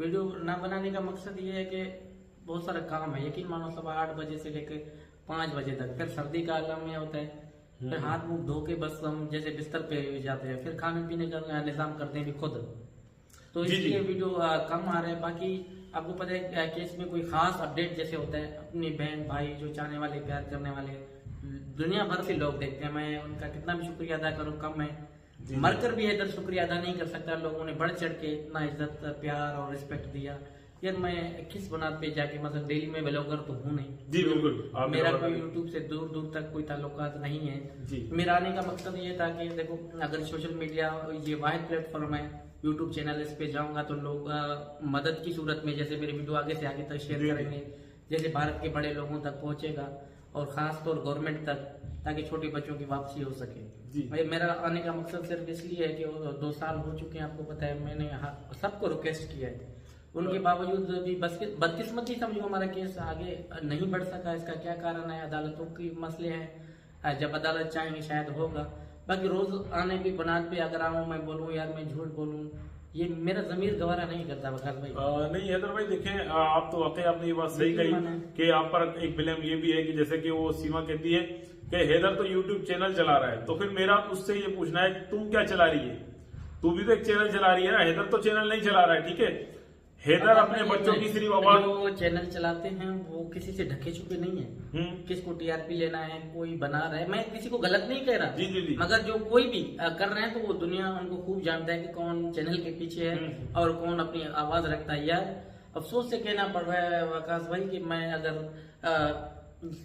Video ना बनाने का मकसद ये है कि बहुत सारा काम है, यकीन मानो सुबह 8 बजे से लेकर 5 बजे तक, फिर सर्दी का आलम में होता है, फिर हाथ मुंह धो के बस हम जैसे बिस्तर पे जाते हैं, फिर खाने पीने का निजाम करते हैं भी खुद, तो इसलिए वीडियो कम आ रहे हैं। बाकी आपको पता है कि इसमें कोई खास अपडेट जैसे होता है, अपनी बहन भाई जो चाहने वाले प्यार करने वाले दुनिया भर से लोग देखते हैं, मैं उनका कितना भी शुक्रिया अदा करूँ कम है, मरकर भी इधर शुक्रिया अदा नहीं कर सकता। लोगों ने बढ़ चढ़ के इतना इज्जत प्यार और रिस्पेक्ट दिया यार, मैं किस बुनियाद पे जाके, मतलब डेली में ब्लॉगर तो हूँ नहीं जी, बिल्कुल मेरा कोई यूट्यूब से दूर दूर तक कोई ताल्लुकात नहीं है जी। मेरा आने का मकसद ये था कि देखो अगर सोशल मीडिया ये वाहिद प्लेटफॉर्म है, यूट्यूब चैनल, इस पे जाऊंगा तो लोग मदद की सूरत में जैसे मेरे वीडियो आगे से आगे तक शेयर करेंगे, जैसे भारत के बड़े लोगों तक पहुंचेगा और खास तौर गवर्नमेंट तक, ताकि छोटे बच्चों की वापसी हो सके जी। भाई मेरा आने का मकसद सिर्फ इसलिए है कि 2 साल हो चुके हैं, आपको पता है मैंने सबको रिक्वेस्ट किया है, उनके बावजूद भी बदकिस्मती समझो हमारा केस आगे नहीं बढ़ सका। इसका क्या कारण है? अदालतों के मसले हैं, जब अदालत चाहेंगे शायद होगा। बाकी रोज आने की बुनियाद पे अगर आऊँ मैं बोलूँ यार मैं झूठ बोलूँ, ये मेरा जमीर गवारा नहीं करता वकास भाई। नहीं हैदर भाई देखें, आप तो वाकई आपने ये बात सही कही कि आप पर एक ब्लेम ये भी है कि जैसे कि वो सीमा कहती है कि हैदर तो यूट्यूब चैनल चला रहा है, तो फिर मेरा उससे ये पूछना है कि तुम क्या चला रही है? तू भी तो एक चैनल चला रही है ना, हैदर तो चैनल नहीं चला रहा है, ठीक है। हैदर अपने बच्चों की सिर्फ आवाज, वो चैनल चलाते हैं वो किसी से ढके छुपे नहीं है, किसको टीआरपी लेना है कोई बना रहा है, मैं किसी को गलत नहीं कह रहा जी। मगर जो कोई भी कर रहे हैं तो वो दुनिया उनको खूब जानता है कि कौन चैनल के पीछे है और कौन अपनी आवाज रखता है। यार अफसोस से कहना पड़ रहा है वकास भाई कि मैं अगर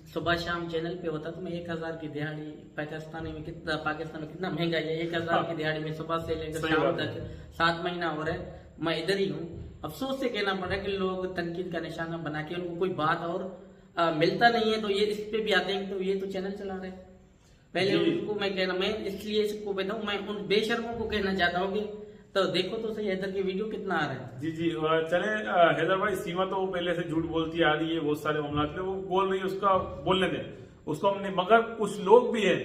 सुबह शाम चैनल पे होता तो मैं 1000 की दिहाड़ी, पाकिस्तान में कितना महंगा है, 1000 की दिहाड़ी में सुबह से लेकर शाम तक 7 महीना हो रहा है मैं इधर ही हूँ। अफसोस से कहना पड़ रहा है कि लोग तनकीद का निशाना बना के उनको कोई बात और मिलता नहीं है तो ये इस पे भी आते हैं तो ये तो चैनल चला रहे हैं। पहले उनको मैं इसलिए इसको बताऊं, मैं उन बेशर्मों को कहना चाहता हूँ कि तो देखो तो सही हैदर की वीडियो कितना आ रहा है जी। चले हैदर भाई, सीमा तो पहले से झूठ बोलती आ रही है, बहुत सारे मामला वो बोल रही है, उसका बोलने दें उसको हमने। मगर कुछ लोग भी है,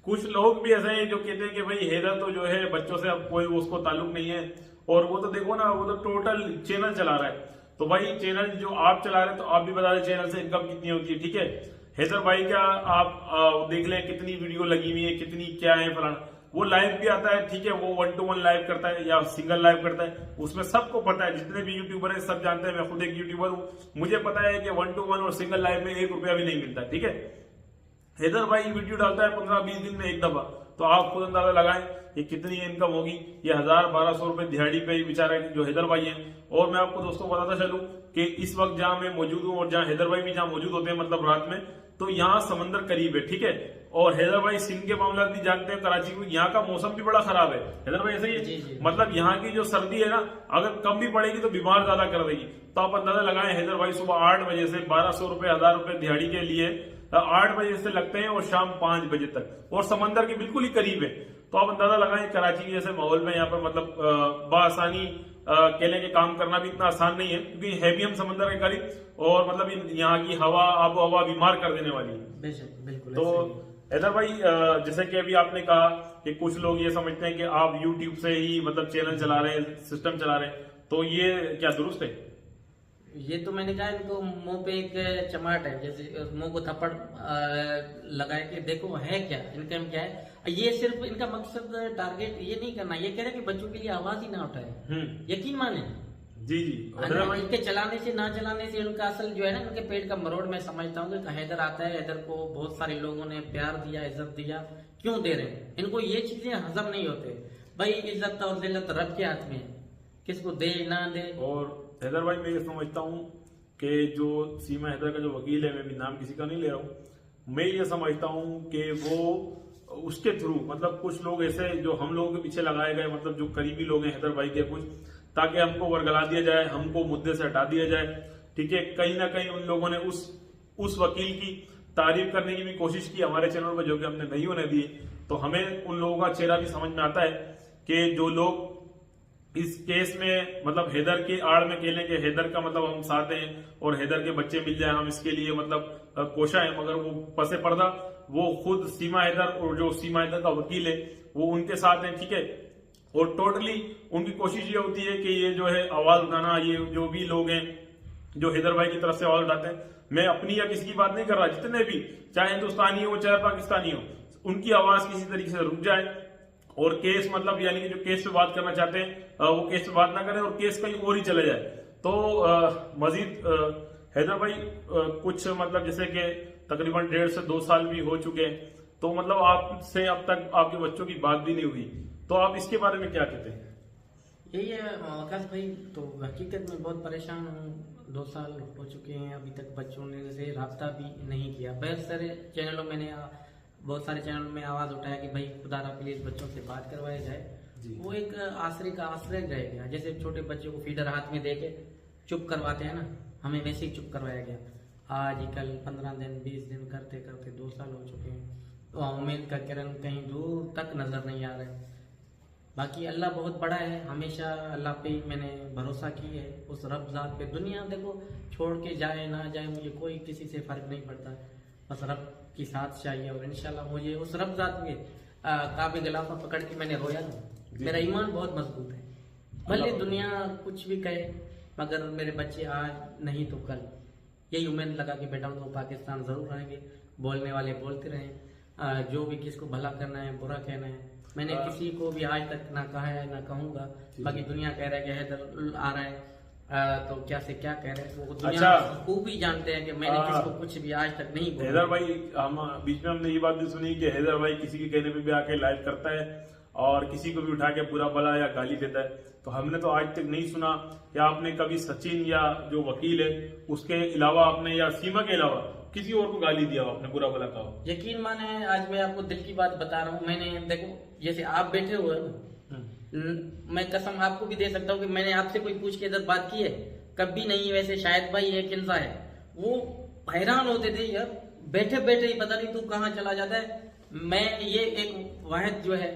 कुछ लोग भी ऐसे हैं जो कहते हैं कि भाई हैदर तो जो है बच्चों से अब कोई उसको ताल्लुक नहीं है, और वो तो देखो ना वो तो टोटल चैनल चला रहा है। तो भाई चैनल जो आप चला रहे हैं तो आप भी बता दें चैनल से इनकम कितनी होती है, ठीक है। हैदर भाई का आप देख लें कितनी वीडियो लगी हुई है, कितनी क्या है फलाना, वो लाइव भी आता है, ठीक है, वो 1-to-1 लाइव करता है या सिंगल लाइव करता है, उसमें सबको पता है, जितने भी यूट्यूबर है सब जानते हैं, मैं खुद एक यूट्यूबर हूँ, मुझे पता है कि 1-to-1 और सिंगल लाइव में 1 रुपया भी नहीं मिलता, ठीक है। हैदर भाई वीडियो डालता है 15-20 दिन में एक दफा, तो आप खुद अंदाजा लगाएं ये कितनी इनकम होगी। ये 1000-1200 रुपए दिहाड़ी पे ही बेचारा जो हैदर भाई है। और मैं आपको दोस्तों बताता चलूं कि इस वक्त जहां मैं मौजूद हूं और जहां हैदर भाई भी जहां मौजूद होते हैं मतलब रात में, तो यहाँ समंदर करीब है, ठीक है। और हैदर भाई सिंध के मामला भी जानते हैं, कराची में यहाँ का मौसम भी बड़ा खराब है हैदर भाई, ऐसे ही मतलब यहाँ की जो सर्दी है ना अगर कम भी पड़ेगी तो बीमार ज्यादा कर देगी। तो आप अंदाजा लगाएं हैदर भाई सुबह 8 बजे से 1200 रुपए 1000 रुपए दिहाड़ी के लिए 8 बजे से लगते हैं और शाम 5 बजे तक, और समंदर के बिल्कुल ही करीब है। तो आप अंदाजा लगाएं कराची के जैसे माहौल में यहाँ पर मतलब बासानी केले के काम करना भी इतना आसान नहीं है, क्योंकि है भी हम समंदर के करीब, और मतलब यहाँ की हवा आबो हवा बीमार कर देने वाली है। बिल्कुल। तो हैदर भाई जैसे कि अभी आपने कहा कि कुछ लोग ये समझते हैं कि आप यूट्यूब से ही मतलब चैनल चला रहे हैं, सिस्टम चला रहे हैं, तो ये क्या दुरुस्त है? ये तो मैंने कहा इनको मुंह पे एक चमाट है, जैसे मुंह को थप्पड़ लगाए कि देखो है क्या, इनकम क्या है। ये सिर्फ इनका मकसद टारगेट ये नहीं करना, ये कह रहे कि बच्चों के लिए आवाज ही ना उठाए, यकीन माने जी। इनके चलाने से ना चलाने से उनका असल जो है ना उनके पेट का मरोड़ मैं समझता हूँ कि हैदर आता है, हैदर को बहुत सारे लोगों ने प्यार दिया इज्जत दिया, क्यों दे रहे हैं, इनको ये चीजें हजम नहीं होते। भाई इज्जत और जिल्लत रब के हाथ में है, किसको दे ना दे। और हैदर भाई मैं ये समझता हूँ कि जो सीमा हैदर का जो वकील है, मैं भी नाम किसी का नहीं ले रहा हूँ, मैं ये समझता हूँ कि वो उसके थ्रू मतलब कुछ लोग ऐसे जो हम लोगों के पीछे लगाए गए, मतलब जो करीबी लोग हैं हैदर भाई के कुछ, ताकि हमको वर्गला दिया जाए, हमको मुद्दे से हटा दिया जाए, ठीक है। कहीं ना कहीं उन लोगों ने उस वकील की तारीफ करने की भी कोशिश की हमारे चैनल पर, जो कि हमने नहीं होने दिए। तो हमें उन लोगों का चेहरा भी समझ में आता है कि जो लोग इस केस में मतलब हैदर के आड़ में खेलें कि हैदर का मतलब हम साथ हैं और हैदर के बच्चे मिल जाए, हम इसके लिए मतलब कोशा है, मगर वो पसे पर्दा वो खुद सीमा हैदर और जो सीमा हैदर का वकील है वो उनके साथ हैं, ठीक है। और टोटली उनकी कोशिश ये होती है कि ये जो है आवाज उठाना, ये जो भी लोग हैं जो हैदर भाई की तरफ से आवाज उठाते हैं, मैं अपनी या किसी की बात नहीं कर रहा, जितने भी चाहे हिंदुस्तानी हो चाहे पाकिस्तानी हो, उनकी आवाज किसी तरीके से रुक जाए और केस मतलब यानी कि जो केस पे बात करना चाहते हैं वो केस पे बात ना करें और केस कहीं और ही चले जाए। तो मजीद हैदर भाई कुछ मतलब जैसे कि तकरीबन 1.5 से 2 साल भी हो चुके हैं, तो मतलब आपसे अब तक आपके बच्चों की बात भी नहीं हुई, तो आप इसके बारे में क्या कहते हैं? यही है आकाश भाई, तो हकीकत में बहुत परेशान हूँ। 2 साल हो चुके हैं, अभी तक बच्चों ने से रब्ता भी नहीं किया। बहुत सारे चैनलों में आवाज उठाया कि भाई खुदारा प्लीज बच्चों से बात करवाया जाए। वो एक आश्रय का आश्रय रह गया, जैसे छोटे बच्चों को फीडर हाथ में देके चुप करवाते हैं ना, हमें वैसे ही चुप करवाया गया। आज ही कल 15 दिन 20 दिन करते करते 2 साल हो चुके हैं, तो उम्मीद का किरण कहीं दूर तक नजर नहीं आ रहा है। बाकी अल्लाह बहुत बड़ा है, हमेशा अल्लाह पे मैंने भरोसा की है, उस रब ज़ात पे। दुनिया देखो छोड़ के जाए ना जाए मुझे कोई किसी से फर्क नहीं पड़ता, बस रब की साथ चाहिए। और इंशाल्लाह मुझे उस रब ज़ात में काबे गिलाफा पकड़ के मैंने रोया ना, मेरा ईमान बहुत मजबूत है। भले दुनिया कुछ भी कहे, मगर मेरे बच्चे आज नहीं तो कल यही उम्मीद लगा कि बेटा उनको पाकिस्तान जरूर आएंगे। बोलने वाले बोलते रहें, जो भी किसको भला करना है बुरा कहना है, मैंने किसी को भी आज तक ना कहा है ना कहूंगा। बाकी दुनिया कह रहा है कि हैदर आ रहा है, तो क्या से क्या कह रहे हैं वो दुनिया खूब ही जानते हैं कि मैंने किसी को कुछ भी आज तक नहीं बोला। हैदर भाई हम बीच में हमने ये बात भी सुनी कि हैदर भाई किसी के कहने पे भी आके लाइव करता है और किसी को भी उठा के बुरा भला या गाली देता है। तो हमने तो आज तक नहीं सुना कि आपने कभी सचिन या जो वकील है उसके अलावा आपने या सीमा के अलावा किसी और को गाली दिया आपने, बुरा भला कहा। यकीन माने आज मैं आपको दिल की बात बता रहा हूँ, मैंने देखो जैसे आप बैठे हुए हो, मैं कसम आपको भी दे सकता हूँ कि मैंने आपसे कोई पूछ के इधर बात की है कभी नहीं। वैसे शायद भाई है किंसा है, वो हैरान होते थे यार बैठे बैठे ही पता नहीं तू कहाँ चला जाता है। मैं ये एक वाहिद जो है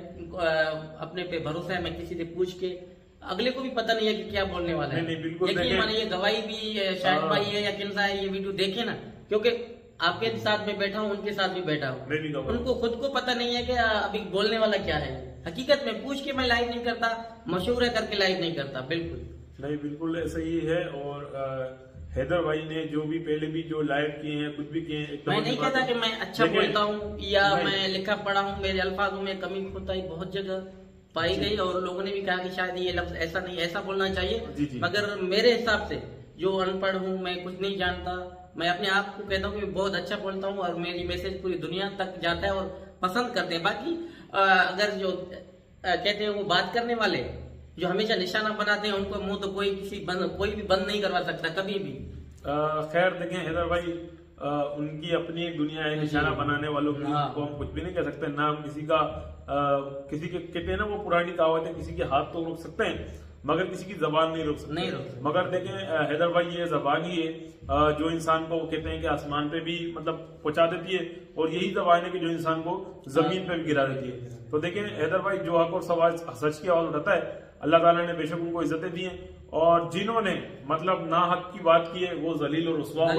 अपने पे भरोसा है, मैं किसी से पूछ के अगले को भी पता नहीं है कि क्या बोलने वाला है। यकीन माने ये गवाही भी शायद भाई है या किंसा है, ये वीडियो देखे ना, क्योंकि आपके साथ में बैठा हूँ, उनके साथ भी बैठा हूँ, उनको खुद को पता नहीं है कि अभी बोलने वाला क्या है। हकीकत में पूछ के मैं लाइव नहीं करता, मशवरा करके लाइव नहीं करता, बिल्कुल नहीं, बिल्कुल ऐसा ही है। और हैदर भाई ने जो भी पहले भी जो लाइव किए हैं कुछ भी किए हैं, मैं नहीं कहता कि मैं अच्छा बोलता हूँ या मैं लिखा पढ़ा हूँ, मेरे अल्फाजों में कमी कोताही बहुत जगह पाई गई और लोगों ने भी कहा कि शायद ये लफ्ज ऐसा नहीं ऐसा बोलना चाहिए। मगर मेरे हिसाब से जो अनपढ़ हूँ, मैं कुछ नहीं जानता, मैं अपने आप को कहता हूँ कि बहुत अच्छा बोलता हूँ और मेरी मैसेज पूरी दुनिया तक जाता है और पसंद करते हैं। बाकी अगर जो कहते हैं वो बात करने वाले जो हमेशा निशाना बनाते हैं, उनको मुंह तो कोई भी बंद नहीं करवा सकता कभी भी। खैर देखें हैदर भाई, उनकी अपनी एक दुनिया है, निशाना बनाने वालों की को हम कुछ भी नहीं कह सकते। ना हम किसी का किसी के कहते हैं ना वो पुरानी कहावत है, किसी के हाथ तो रोक सकते हैं मगर किसी की जबान नहीं रोक सकते। मगर देखें हैदर भाई, ये जबान ही है जो इंसान को कहते हैं कि आसमान पे भी मतलब पहुंचा देती है और यही जबान है कि जो इंसान को जमीन पे भी गिरा देती है। तो देखें हैदर भाई जो हक और सच की आवाज उठाता है, अल्लाह ताला ने बेशक उनको इज्जतें दी हैं और जिन्होंने मतलब ना हक की बात की है वो जलील और रुस्वा है।